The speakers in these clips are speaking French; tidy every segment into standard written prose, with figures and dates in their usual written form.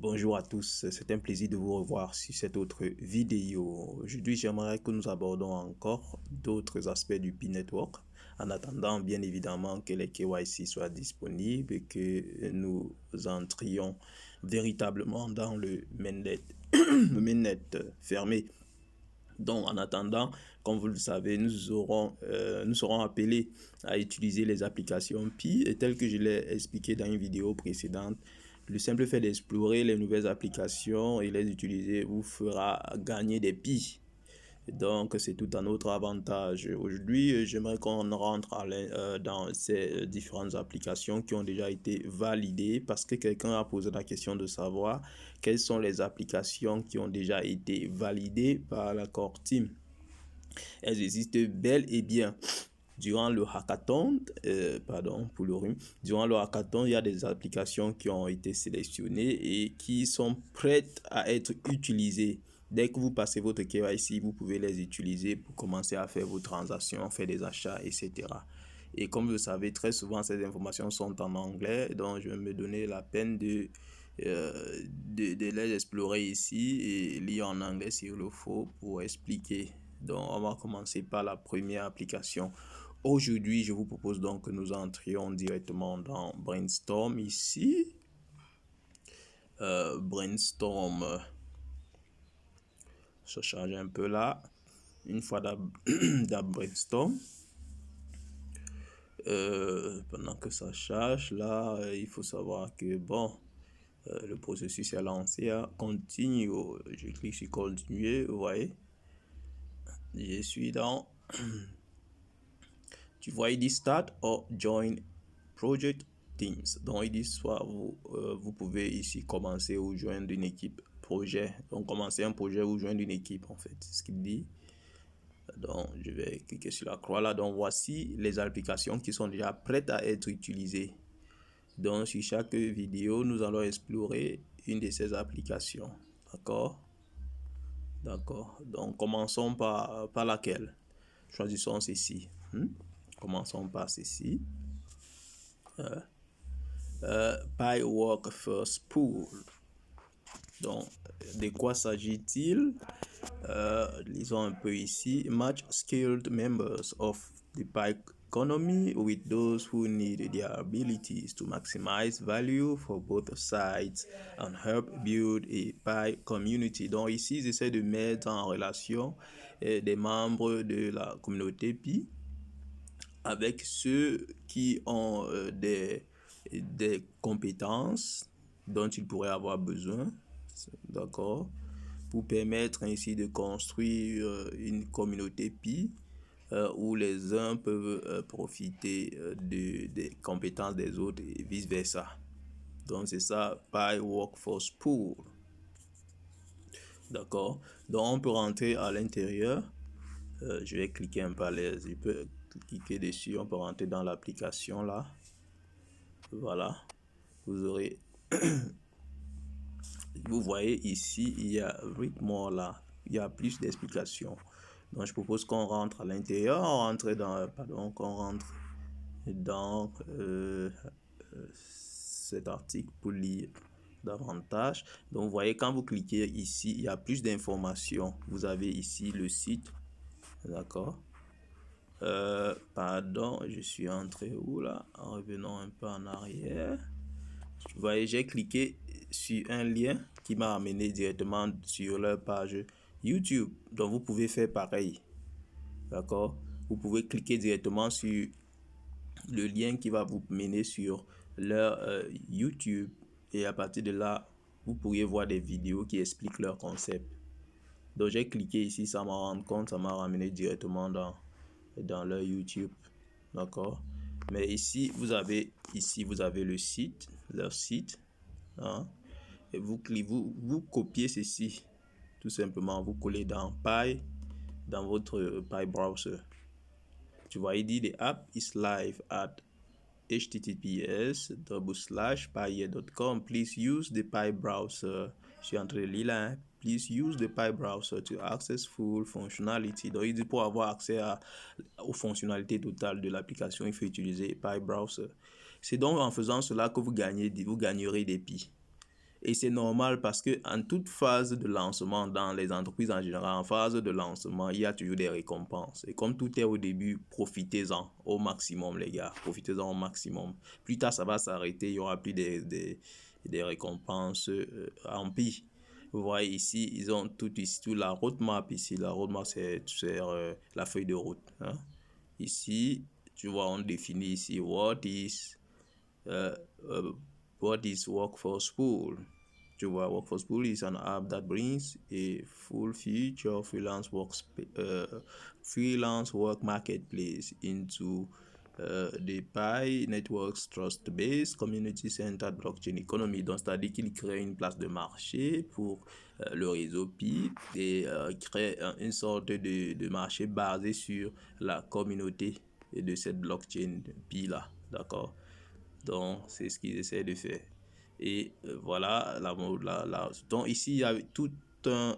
Bonjour à tous, c'est un plaisir de vous revoir sur cette autre vidéo. Aujourd'hui, j'aimerais que nous abordons encore d'autres aspects du P-Network en attendant bien évidemment que les KYC soient disponibles et que nous entrions véritablement dans le mainnet, le mainnet fermé. Donc, en attendant, comme vous le savez, nous serons appelés à utiliser les applications Pi et tel que je l'ai expliqué dans une vidéo précédente. Le simple fait d'explorer les nouvelles applications et les utiliser vous fera gagner des Pi. Donc, c'est tout un autre avantage. Aujourd'hui, j'aimerais qu'on rentre dans ces différentes applications qui ont déjà été validées parce que quelqu'un a posé la question de savoir quelles sont les applications qui ont déjà été validées par la Core Team. Elles existent bel et bien. Durant le hackathon, durant le hackathon, il y a des applications qui ont été sélectionnées et qui sont prêtes à être utilisées. Dès que vous passez votre KYC, vous pouvez les utiliser pour commencer à faire vos transactions, faire des achats, etc. Et comme vous le savez, très souvent, ces informations sont en anglais, donc je vais me donner la peine de les explorer ici et lire en anglais s'il le faut pour expliquer. Donc, on va commencer par la première application. Aujourd'hui, je vous propose donc que nous entrions directement dans Brainstorm ici. Brainstorm, ça charge un peu là. Une fois dans Brainstorm, pendant que ça charge, là, il faut savoir que bon, le processus est lancé. Continue, je clique sur continuer, vous voyez. Je suis dans... Tu vois, il dit Start or Join Project Teams. Donc, il dit soit vous pouvez ici commencer ou joindre une équipe projet. Donc, commencer un projet ou joindre une équipe, en fait. C'est ce qu'il dit. Donc, je vais cliquer sur la croix là. Donc, voici les applications qui sont déjà prêtes à être utilisées. Donc, sur chaque vidéo, nous allons explorer une de ces applications. D'accord? D'accord. Donc, commençons par laquelle? Choisissons ceci. Commençons par ceci. Pi Workforce Pool. Donc, de quoi s'agit-il? Lisons un peu ici. Match skilled members of the Pi economy with those who need their abilities to maximize value for both sides and help build a Pi community. Donc ici, ils essaient de mettre en relation des membres de la communauté Pi avec ceux qui ont des compétences dont ils pourraient avoir besoin, d'accord, pour permettre ainsi de construire une communauté Pi où les uns peuvent profiter des compétences des autres et vice versa. Donc c'est ça, Pi Workforce Pool. D'accord. Donc on peut rentrer à l'intérieur. Je vais cliquer un peu à l'aise. Je peux cliquer dessus. On peut rentrer dans l'application là. Voilà. Vous aurez... Vous voyez ici, il y a read more là. Il y a plus d'explications. Donc je propose qu'on rentre à l'intérieur. On rentre dans cet article pour lire davantage. Donc vous voyez, quand vous cliquez ici, il y a plus d'informations. Vous avez ici le site. D'accord. Pardon, je suis entré où là? Revenons un peu en arrière. Vous voyez, j'ai cliqué sur un lien qui m'a amené directement sur leur page YouTube. Donc vous pouvez faire pareil. D'accord. Vous pouvez cliquer directement sur le lien qui va vous mener sur leur YouTube. Et à partir de là, vous pourriez voir des vidéos qui expliquent leur concept. Donc j'ai cliqué ici, ça m'a rendu compte, ça m'a ramené directement dans leur YouTube. D'accord. Mais ici vous avez le site, leur site. Hein, et vous copiez ceci. Tout simplement, vous collez dans Pi, dans votre Pi browser. Tu vois, il dit the app is live at https://pi.com. Please use the Pi browser. Je suis en train de lire là. Please use the Pi browser to access full functionality. Donc, il dit pour avoir accès aux fonctionnalités totales de l'application, il faut utiliser Pi browser. C'est donc en faisant cela que vous gagnerez des Pi. Et c'est normal parce que en toute phase de lancement, dans les entreprises en général, en phase de lancement, il y a toujours des récompenses. Et comme tout est au début, profitez-en au maximum, les gars. Profitez-en au maximum. Plus tard, ça va s'arrêter. Il y aura plus des récompenses en pire. Vous voyez ici, ils ont tout ici, toute la roadmap ici. La roadmap, c'est la feuille de route. Hein. Ici, tu vois, on définit ici uh, uh, what is Workforce Pool. Tu vois, Workforce Pool is an app that brings a full feature freelance work marketplace into the Pi Network's trust-based community-centered blockchain economy. Donc, c'est-à-dire qu'il crée une place de marché pour le réseau Pi et crée une sorte de marché basé sur la communauté de cette blockchain Pi là. D'accord? Donc, c'est ce qu'ils essaient de faire. Et voilà, donc ici, il y a tout un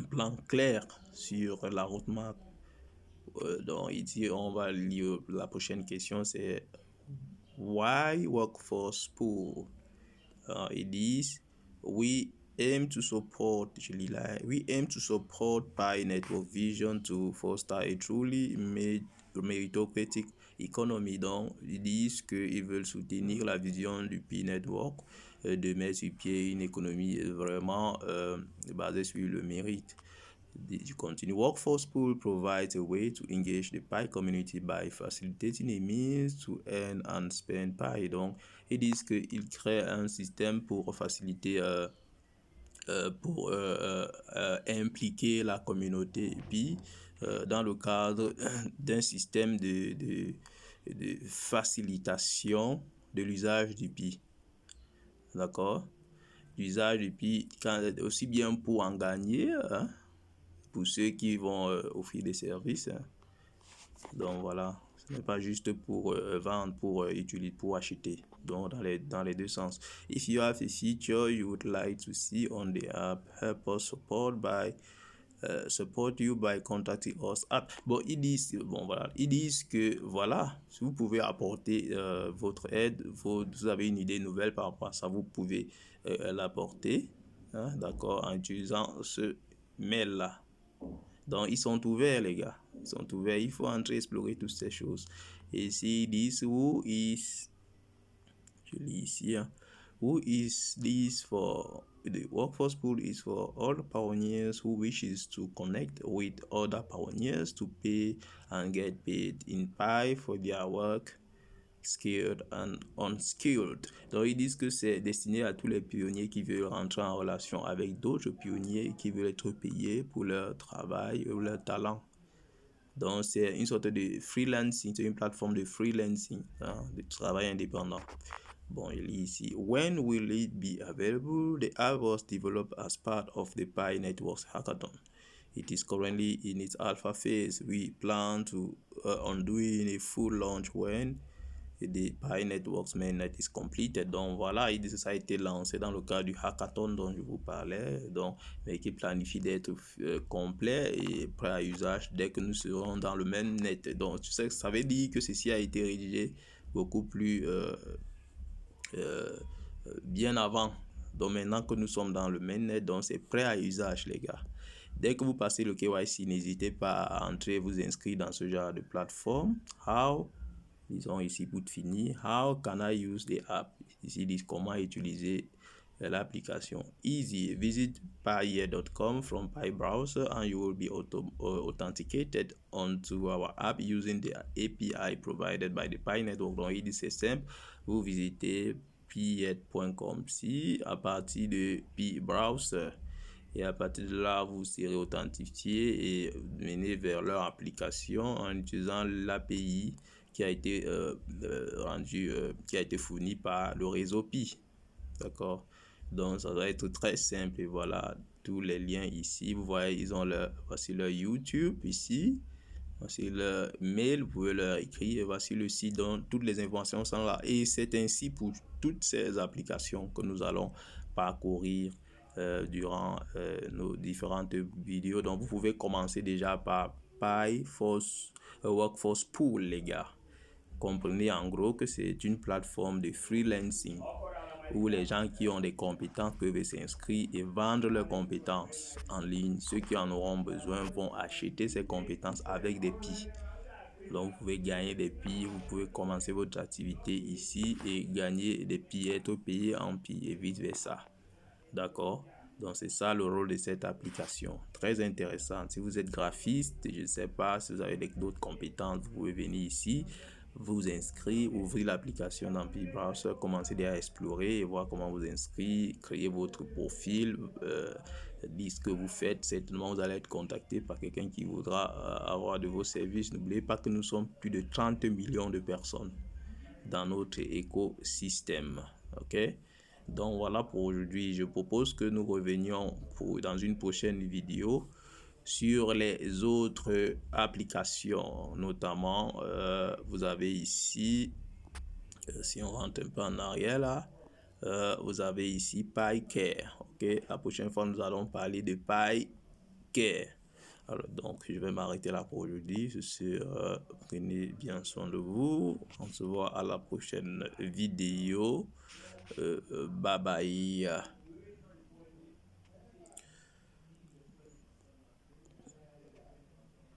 plan clair sur la roadmap. Donc, ici, on va lire la prochaine question, c'est Why Workforce Pool? It is, we aim to support, we aim to support Pi Network vision to foster a truly méritocratique economy. Donc, ils disent qu'ils veulent soutenir la vision du Pi Network de mettre sur pied une économie vraiment basée sur le mérite. You continue. Workforce Pool provides a way to engage the Pi community by facilitating a means to earn and spend Pi. Donc, ils disent qu'ils créent un système pour faciliter impliquer la communauté Pi dans le cadre d'un système de facilitation de l'usage du Pi. D'accord? L'usage du Pi, aussi bien pour en gagner, hein, pour ceux qui vont offrir des services. Hein. Donc voilà, ce n'est pas juste pour vendre, pour utiliser, pour acheter. Donc dans les deux sens. If you have a feature you would like to see on the app, help us support you by contacting us at. Bon, ils disent que voilà, si vous pouvez apporter votre aide, vous avez une idée nouvelle par rapport à ça, vous pouvez l'apporter, hein, d'accord, en utilisant ce mail là. Donc, ils sont ouverts, les gars. Ils sont ouverts. Il faut entrer explorer toutes ces choses. Et ici, ils disent, je lis ici, hein, who is this for? The Workforce Pool is for all pioneers who wishes to connect with other pioneers to pay and get paid in Pi for their work, skilled and unskilled. Donc, ils disent que c'est destiné à tous les pionniers qui veulent rentrer en relation avec d'autres pionniers qui veulent être payés pour leur travail ou leur talent. Donc, c'est une sorte de freelancing, c'est une plateforme de freelancing, hein, de travail indépendant. Bon, il lit ici. When will it be available? The app was developed as part of the Pi Networks hackathon. It is currently in its alpha phase. We plan to on doing a full launch when the Pi Networks mainnet is completed. Donc voilà, ça a été lancé dans le cadre du hackathon dont je vous parlais, donc, mais qui planifie d'être complet et prêt à usage dès que nous serons dans le mainnet. Donc tu sais, ça veut dire que ceci a été rédigé beaucoup plus bien avant. Donc maintenant que nous sommes dans le mainnet, donc c'est prêt à usage, les gars. Dès que vous passez le KYC, n'hésitez pas à entrer, vous inscrire dans ce genre de plateforme. Disons ici pour finir, how can I use the app? Ici, ils disent comment utiliser l'application. Easy, visit pi.com from Pi browser and you will be authenticated onto our app using the API provided by the Pi Network. Donc, il dit c'est simple, vous visitez pi.com si à partir de Pi browser. Et à partir de là, vous serez authentifié et mené vers leur application en utilisant l'API qui a été qui a été fourni par le réseau Pi. D'accord? Donc, ça va être très simple. Et voilà, tous les liens ici. Vous voyez, voici leur YouTube ici. Voici leur mail, vous pouvez leur écrire. Et voici le site dont toutes les informations sont là. Et c'est ainsi pour toutes ces applications que nous allons parcourir durant nos différentes vidéos. Donc, vous pouvez commencer déjà par Workforce Pool, les gars. Comprenez en gros que c'est une plateforme de freelancing. où les gens qui ont des compétences peuvent s'inscrire et vendre leurs compétences en ligne. Ceux qui en auront besoin vont acheter ces compétences avec des PI. Donc, vous pouvez gagner des PI, vous pouvez commencer votre activité ici et gagner des PI, être payé en PI et vice-versa. D'accord? Donc, c'est ça le rôle de cette application. Très intéressant. Si vous êtes graphiste, je ne sais pas si vous avez d'autres compétences, vous pouvez venir ici, vous inscrire, ouvrir l'application dans Pi Browser, commencer à explorer et voir comment vous inscrire, créer votre profil, dire ce que vous faites. Certainement, vous allez être contacté par quelqu'un qui voudra avoir de vos services. N'oubliez pas que nous sommes plus de 30 millions de personnes dans notre écosystème. OK? Donc voilà pour aujourd'hui. Je propose que nous revenions dans une prochaine vidéo sur les autres applications. Notamment, vous avez ici, si on rentre un peu en arrière là, vous avez ici PyCare. OK? La prochaine fois, nous allons parler de PyCare. Alors, donc, je vais m'arrêter là pour aujourd'hui. Prenez bien soin de vous. On se voit à la prochaine vidéo. Bye bye.